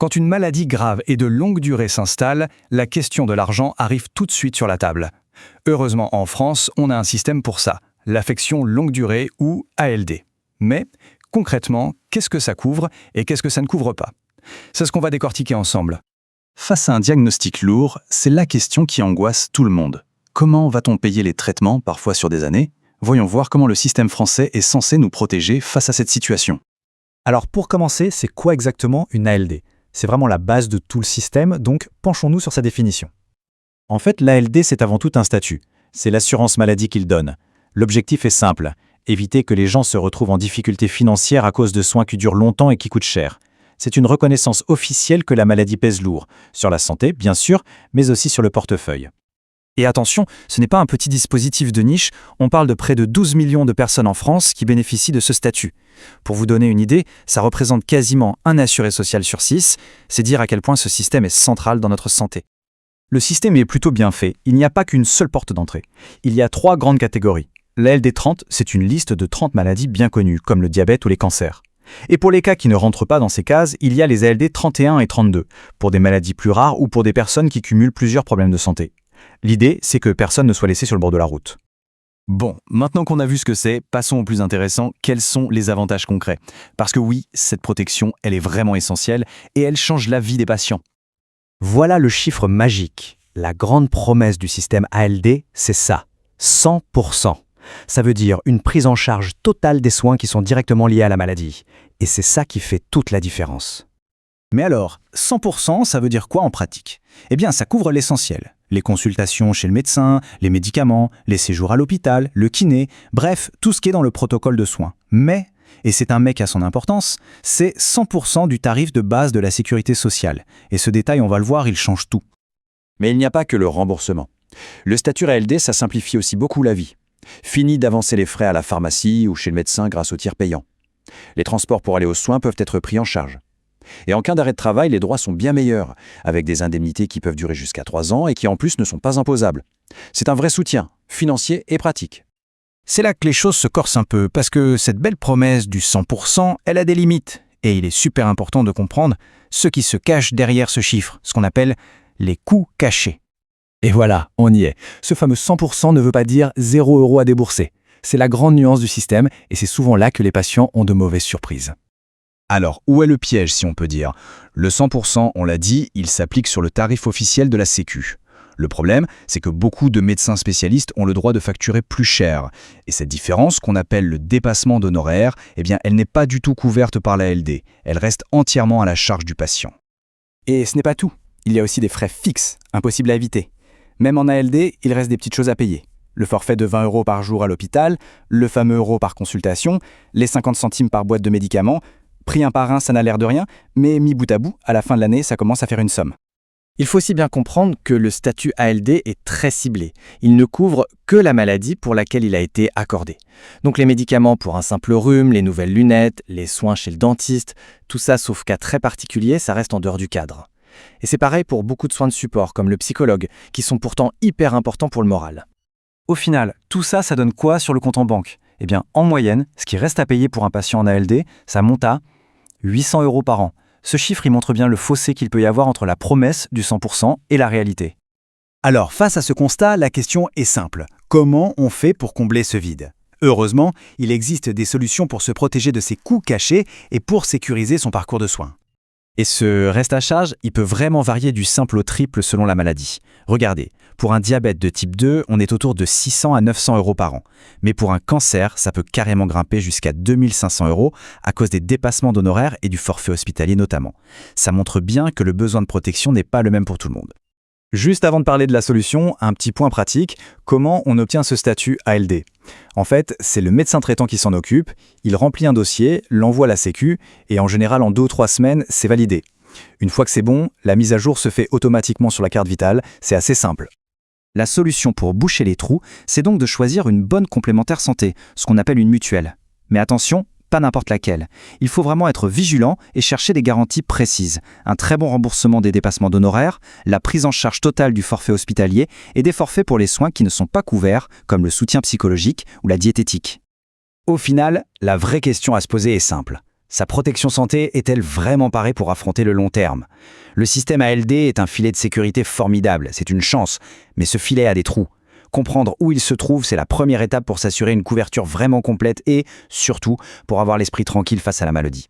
Quand une maladie grave et de longue durée s'installe, la question de l'argent arrive tout de suite sur la table. Heureusement, en France, on a un système pour ça, l'affection longue durée ou ALD. Mais, concrètement, qu'est-ce que ça couvre et qu'est-ce que ça ne couvre pas? C'est ce qu'on va décortiquer ensemble. Face à un diagnostic lourd, c'est la question qui angoisse tout le monde. Comment va-t-on payer les traitements, parfois sur des années? Voyons voir comment le système français est censé nous protéger face à cette situation. Alors pour commencer, c'est quoi exactement une ALD? C'est vraiment la base de tout le système, donc penchons-nous sur sa définition. En fait, l'ALD, c'est avant tout un statut. C'est l'assurance maladie qu'il donne. L'objectif est simple, éviter que les gens se retrouvent en difficulté financière à cause de soins qui durent longtemps et qui coûtent cher. C'est une reconnaissance officielle que la maladie pèse lourd, sur la santé, bien sûr, mais aussi sur le portefeuille. Et attention, ce n'est pas un petit dispositif de niche, on parle de près de 12 millions de personnes en France qui bénéficient de ce statut. Pour vous donner une idée, ça représente quasiment un assuré social sur 6, c'est dire à quel point ce système est central dans notre santé. Le système est plutôt bien fait, il n'y a pas qu'une seule porte d'entrée. Il y a 3 grandes catégories. L'ALD 30, c'est une liste de 30 maladies bien connues, comme le diabète ou les cancers. Et pour les cas qui ne rentrent pas dans ces cases, il y a les ALD 31 et 32, pour des maladies plus rares ou pour des personnes qui cumulent plusieurs problèmes de santé. L'idée, c'est que personne ne soit laissé sur le bord de la route. Bon, maintenant qu'on a vu ce que c'est, passons au plus intéressant, quels sont les avantages concrets? Parce que oui, cette protection, elle est vraiment essentielle et elle change la vie des patients. Voilà le chiffre magique. La grande promesse du système ALD, c'est ça, 100%. Ça veut dire une prise en charge totale des soins qui sont directement liés à la maladie. Et c'est ça qui fait toute la différence. Mais alors, 100%, ça veut dire quoi en pratique? Eh bien, ça couvre l'essentiel. Les consultations chez le médecin, les médicaments, les séjours à l'hôpital, le kiné, bref, tout ce qui est dans le protocole de soins. Mais, et c'est un mais qui a son importance, c'est 100% du tarif de base de la sécurité sociale. Et ce détail, on va le voir, il change tout. Mais il n'y a pas que le remboursement. Le statut ALD, ça simplifie aussi beaucoup la vie. Fini d'avancer les frais à la pharmacie ou chez le médecin grâce au tiers payant. Les transports pour aller aux soins peuvent être pris en charge. Et en cas d'arrêt de travail, les droits sont bien meilleurs, avec des indemnités qui peuvent durer jusqu'à 3 ans et qui en plus ne sont pas imposables. C'est un vrai soutien, financier et pratique. C'est là que les choses se corsent un peu, parce que cette belle promesse du 100%, elle a des limites. Et il est super important de comprendre ce qui se cache derrière ce chiffre, ce qu'on appelle les coûts cachés. Et voilà, on y est. Ce fameux 100% ne veut pas dire 0 € à débourser. C'est la grande nuance du système et c'est souvent là que les patients ont de mauvaises surprises. Alors, où est le piège, si on peut dire? Le 100%, on l'a dit, il s'applique sur le tarif officiel de la Sécu. Le problème, c'est que beaucoup de médecins spécialistes ont le droit de facturer plus cher. Et cette différence, qu'on appelle le dépassement d'honoraires, eh bien, elle n'est pas du tout couverte par la LD. Elle reste entièrement à la charge du patient. Et ce n'est pas tout. Il y a aussi des frais fixes, impossibles à éviter. Même en ALD, il reste des petites choses à payer. Le forfait de 20 € par jour à l'hôpital, le fameux euro par consultation, les 50 centimes par boîte de médicaments. Pris un par un, ça n'a l'air de rien, mais mis bout à bout, à la fin de l'année, ça commence à faire une somme. Il faut aussi bien comprendre que le statut ALD est très ciblé. Il ne couvre que la maladie pour laquelle il a été accordé. Donc les médicaments pour un simple rhume, les nouvelles lunettes, les soins chez le dentiste, tout ça, sauf cas très particulier, ça reste en dehors du cadre. Et c'est pareil pour beaucoup de soins de support, comme le psychologue, qui sont pourtant hyper importants pour le moral. Au final, tout ça, ça donne quoi sur le compte en banque? Eh bien, en moyenne, ce qui reste à payer pour un patient en ALD, ça monte à 800 € par an. Ce chiffre, il montre bien le fossé qu'il peut y avoir entre la promesse du 100% et la réalité. Alors, face à ce constat, la question est simple. Comment on fait pour combler ce vide? Heureusement, il existe des solutions pour se protéger de ces coûts cachés et pour sécuriser son parcours de soins. Et ce reste à charge, il peut vraiment varier du simple au triple selon la maladie. Regardez, pour un diabète de type 2, on est autour de 600 à 900 € par an. Mais pour un cancer, ça peut carrément grimper jusqu'à 2500 € à cause des dépassements d'honoraires et du forfait hospitalier notamment. Ça montre bien que le besoin de protection n'est pas le même pour tout le monde. Juste avant de parler de la solution, un petit point pratique, comment on obtient ce statut ALD? En fait, c'est le médecin traitant qui s'en occupe, il remplit un dossier, l'envoie à la Sécu, et en général en 2 ou 3 semaines, c'est validé. Une fois que c'est bon, la mise à jour se fait automatiquement sur la carte vitale, c'est assez simple. La solution pour boucher les trous, c'est donc de choisir une bonne complémentaire santé, ce qu'on appelle une mutuelle. Mais attention, pas n'importe laquelle. Il faut vraiment être vigilant et chercher des garanties précises. Un très bon remboursement des dépassements d'honoraires, la prise en charge totale du forfait hospitalier et des forfaits pour les soins qui ne sont pas couverts, comme le soutien psychologique ou la diététique. Au final, la vraie question à se poser est simple. Sa protection santé est-elle vraiment parée pour affronter le long terme? Le système ALD est un filet de sécurité formidable, c'est une chance, mais ce filet a des trous. Comprendre où il se trouve, c'est la première étape pour s'assurer une couverture vraiment complète et, surtout, pour avoir l'esprit tranquille face à la maladie.